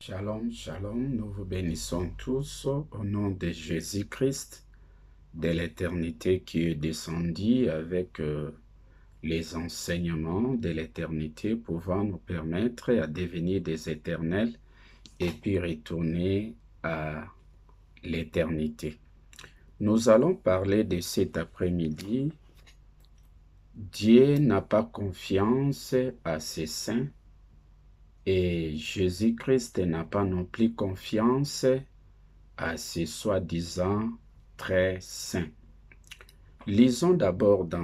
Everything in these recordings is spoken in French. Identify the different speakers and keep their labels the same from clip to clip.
Speaker 1: Shalom, shalom, nous vous bénissons tous au nom de Jésus-Christ, de l'éternité qui est descendu avec les enseignements de l'éternité pouvant nous permettre à devenir des éternels et puis retourner à l'éternité. Nous allons parler de cet après-midi. Dieu n'a pas confiance à ses saints. Et Jésus-Christ n'a pas non plus confiance à ses soi-disant très saints. Lisons d'abord dans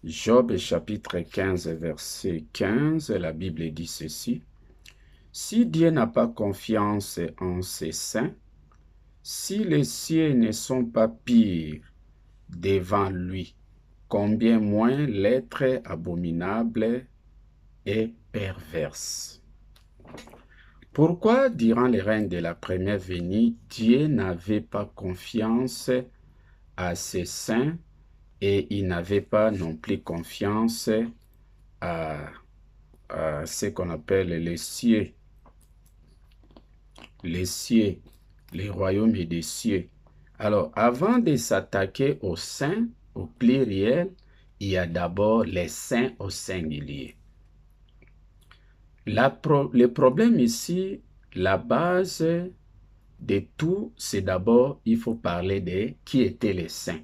Speaker 1: Job chapitre 15, verset 15, la Bible dit ceci. « Si Dieu n'a pas confiance en ses saints, si les cieux ne sont pas pires devant lui, combien moins l'être abominable et perverse. » Pourquoi, durant les règnes de la première venue, Dieu n'avait pas confiance à ses saints et il n'avait pas non plus confiance à ce qu'on appelle les cieux, les royaumes des cieux. Alors, avant de s'attaquer aux saints, au pluriel, il y a d'abord les saints au singulier. Le problème ici, la base de tout, c'est d'abord, il faut parler de qui étaient les saints.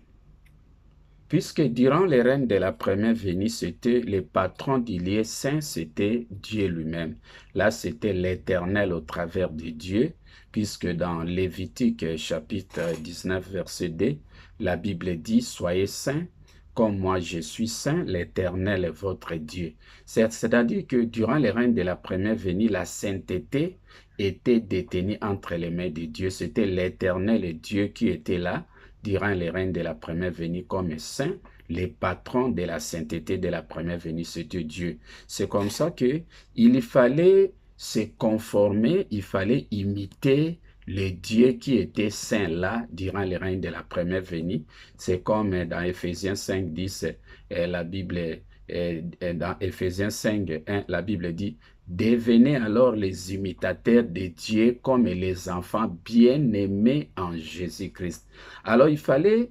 Speaker 1: Puisque durant les règnes de la première venue, c'était le patron du lieu saint, c'était Dieu lui-même. Là, c'était l'Éternel au travers de Dieu, puisque dans Lévitique chapitre 19, verset 2, la Bible dit « Soyez saints, comme moi je suis saint, l'Éternel est votre Dieu. » C'est-à-dire que durant les règnes de la première venue, la sainteté était détenue entre les mains de Dieu. C'était l'Éternel Dieu qui était là durant les règnes de la première venue comme saint. Les patrons de la sainteté de la première venue, c'était Dieu. C'est comme ça qu'il fallait se conformer, il fallait imiter le Dieu qui était saint là, durant les règnes de la première venue. C'est comme dans Éphésiens 5, 10, la Bible, dans Éphésiens 5, 1, la Bible dit « Devenez alors les imitateurs de Dieu comme les enfants bien-aimés en Jésus-Christ. » Alors il fallait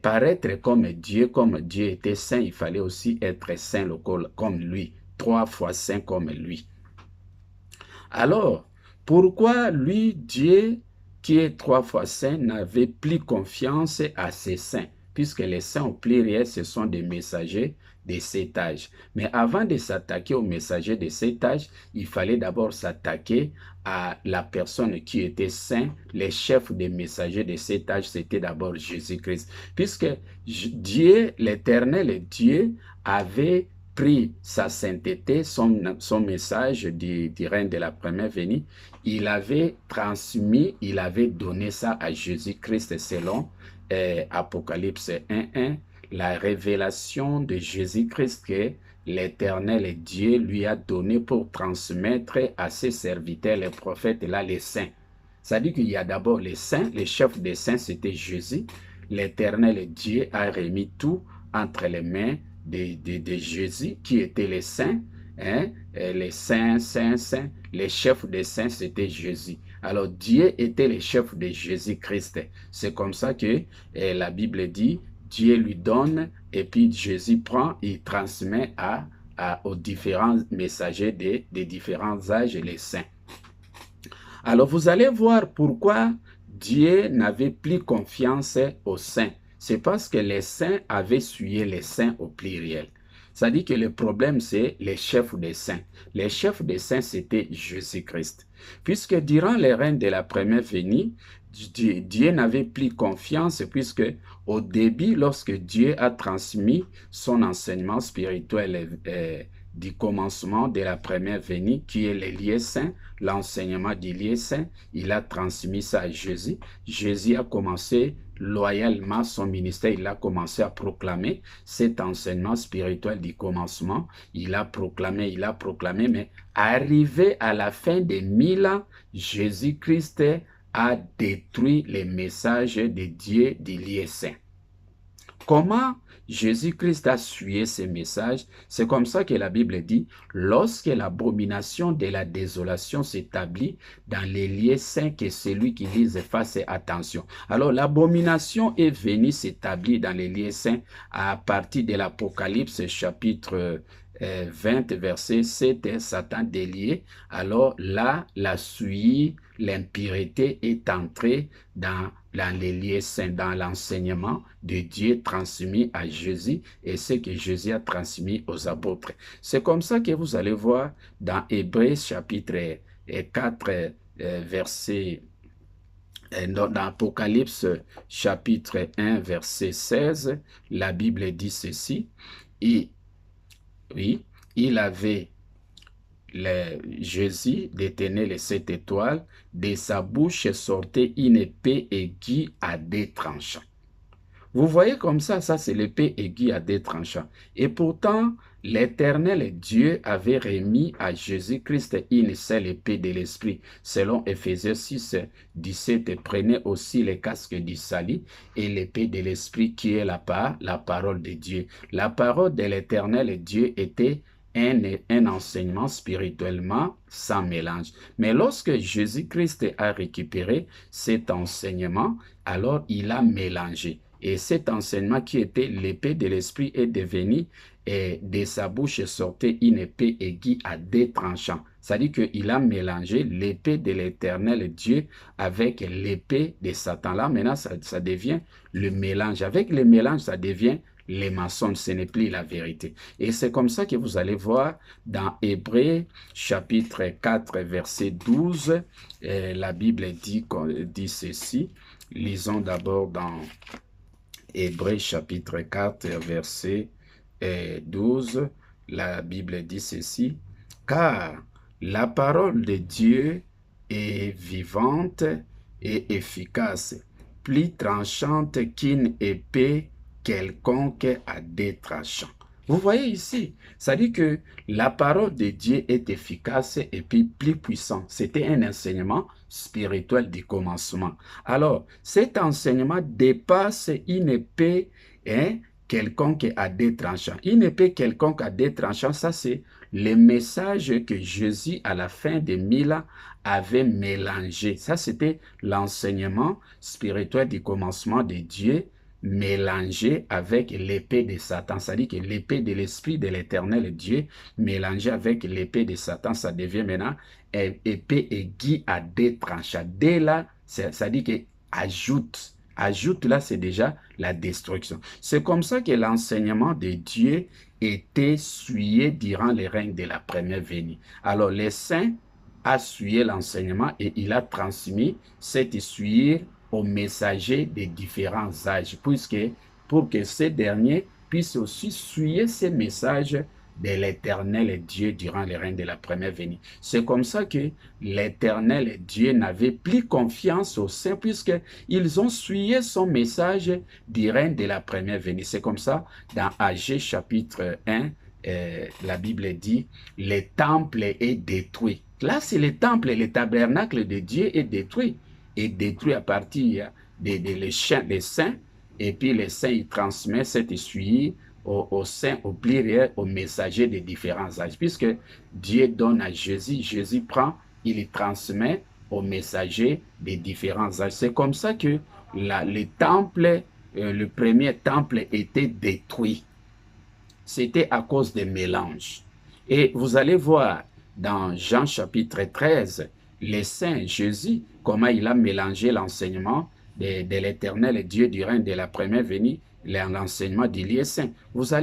Speaker 1: paraître comme Dieu était saint, il fallait aussi être saint comme lui, 3 fois saint comme lui. Alors, pourquoi lui, Dieu, qui est 3 fois saint, n'avait plus confiance à ses saints? Puisque les saints au pluriel, ce sont des messagers de cet âge. Mais avant de s'attaquer aux messagers de cet âge, il fallait d'abord s'attaquer à la personne qui était saint. Les chefs des messagers de cet âge, c'était d'abord Jésus-Christ. Puisque Dieu, l'Éternel Dieu, avait pris sa sainteté, son message du règne de la première venue, il avait transmis, il avait donné ça à Jésus-Christ selon Apocalypse 1.1, la révélation de Jésus-Christ que l'Éternel Dieu lui a donné pour transmettre à ses serviteurs, les prophètes, là, les saints. C'est-à-dire qu'il y a d'abord les saints, les chefs des saints, c'était Jésus. L'Éternel Dieu a remis tout entre les mains de Jésus, qui étaient les saints, hein? Les saints, les chefs des saints, c'était Jésus. Alors Dieu était le chef de Jésus-Christ. C'est comme ça que la Bible dit, Dieu lui donne, et puis Jésus prend, il transmet aux différents messagers des différents âges, les saints. Alors vous allez voir pourquoi Dieu n'avait plus confiance aux saints. C'est parce que les saints avaient souillé les saints au pluriel. Ça dit que le problème, c'est les chefs des saints. Les chefs des saints, c'était Jésus-Christ. Puisque durant les règnes de la première venue, Dieu n'avait plus confiance, puisque au début, lorsque Dieu a transmis son enseignement spirituel du commencement de la première venue, qui est les lieux saints, l'enseignement du lieu saint, il a transmis ça à Jésus. Jésus a commencé loyalement son ministère, il a commencé à proclamer cet enseignement spirituel du commencement. Il a proclamé, mais arrivé à la fin des 1000 ans, Jésus-Christ a détruit les messages de Dieu du lieu saint. Comment Jésus-Christ a suivi ces messages? C'est comme ça que la Bible dit, lorsque l'abomination de la désolation s'établit dans les lieux saints, que celui qui lise fasse attention. Alors l'abomination est venue s'établir dans les lieux saints à partir de l'Apocalypse chapitre 20, verset 7, Satan délié. Alors là, la souillure, l'impureté est entrée dans les lieux saints, dans l'enseignement de Dieu transmis à Jésus et ce que Jésus a transmis aux apôtres. C'est comme ça que vous allez voir dans Hébreux chapitre 4, verset dans Apocalypse chapitre 1, verset 16, la Bible dit ceci. Et oui, il avait, Jésus détenait les 7 étoiles, de sa bouche sortait une épée aiguë à 2 tranchants. Vous voyez comme ça c'est l'épée aiguë à 2 tranchants. Et pourtant, l'Éternel Dieu avait remis à Jésus-Christ une seule épée de l'Esprit. Selon Éphésiens 6, 17, prenez aussi le casque du salut et l'épée de l'Esprit qui est la parole de Dieu. La parole de l'Éternel Dieu était un enseignement spirituellement sans mélange. Mais lorsque Jésus-Christ a récupéré cet enseignement, alors il a mélangé. Et cet enseignement qui était l'épée de l'Esprit est devenu, et de sa bouche sortait une épée aiguë à 2 tranchants. C'est-à-dire qu'il a mélangé l'épée de l'Éternel Dieu avec l'épée de Satan. Là, maintenant, ça devient le mélange. Avec le mélange, ça devient les maçons, ce n'est plus la vérité. Et c'est comme ça que vous allez voir dans Hébreux chapitre 4, verset 12, la Bible dit ceci. Lisons d'abord dans Hébreux chapitre 4, verset 12, la Bible dit ceci. Car la parole de Dieu est vivante et efficace, plus tranchante qu'une épée quelconque à 2 tranchants. Vous voyez ici, ça dit que la parole de Dieu est efficace et puis plus puissante. C'était un enseignement spirituel du commencement. Alors, cet enseignement dépasse une épée quelconque à 2 tranchants. Une épée quelconque à 2 tranchants, ça c'est le message que Jésus à la fin des 1000 ans avait mélangé. Ça c'était l'enseignement spirituel du commencement de Dieu mélangé avec l'épée de Satan. C'est-à-dire que l'épée de l'Esprit de l'Éternel Dieu mélangé avec l'épée de Satan, ça devient maintenant épée aiguë à 2 tranchants. Dès là, ça dit que ajoute là, c'est déjà la destruction. C'est comme ça que l'enseignement de Dieu était souillé durant les règnes de la première venue. Alors les saints a souillé l'enseignement et il a transmis cette souillure aux messagers des différents âges, pour que ces derniers puissent aussi souiller ces messages de l'Éternel Dieu durant les règnes de la première venue. C'est comme ça que l'Éternel Dieu n'avait plus confiance aux saints, puisqu'ils ont souillé son message du règne de la première venue. C'est comme ça, dans Agé chapitre 1, la Bible dit, le temple est détruit. Là, c'est le temple, le tabernacle de Dieu est détruit à partir des saints, et puis les saints, ils transmettent cet essuyé aux saints, aux pluriels, aux messagers des différents âges, puisque Dieu donne à Jésus, Jésus prend, il les transmet aux messagers des différents âges. C'est comme ça que le premier temple était détruit. C'était à cause des mélanges. Et vous allez voir dans Jean chapitre 13, les saints, Jésus, comment il a mélangé l'enseignement de l'Éternel Dieu du règne de la première venue, l'enseignement du lieu saint. Vous allez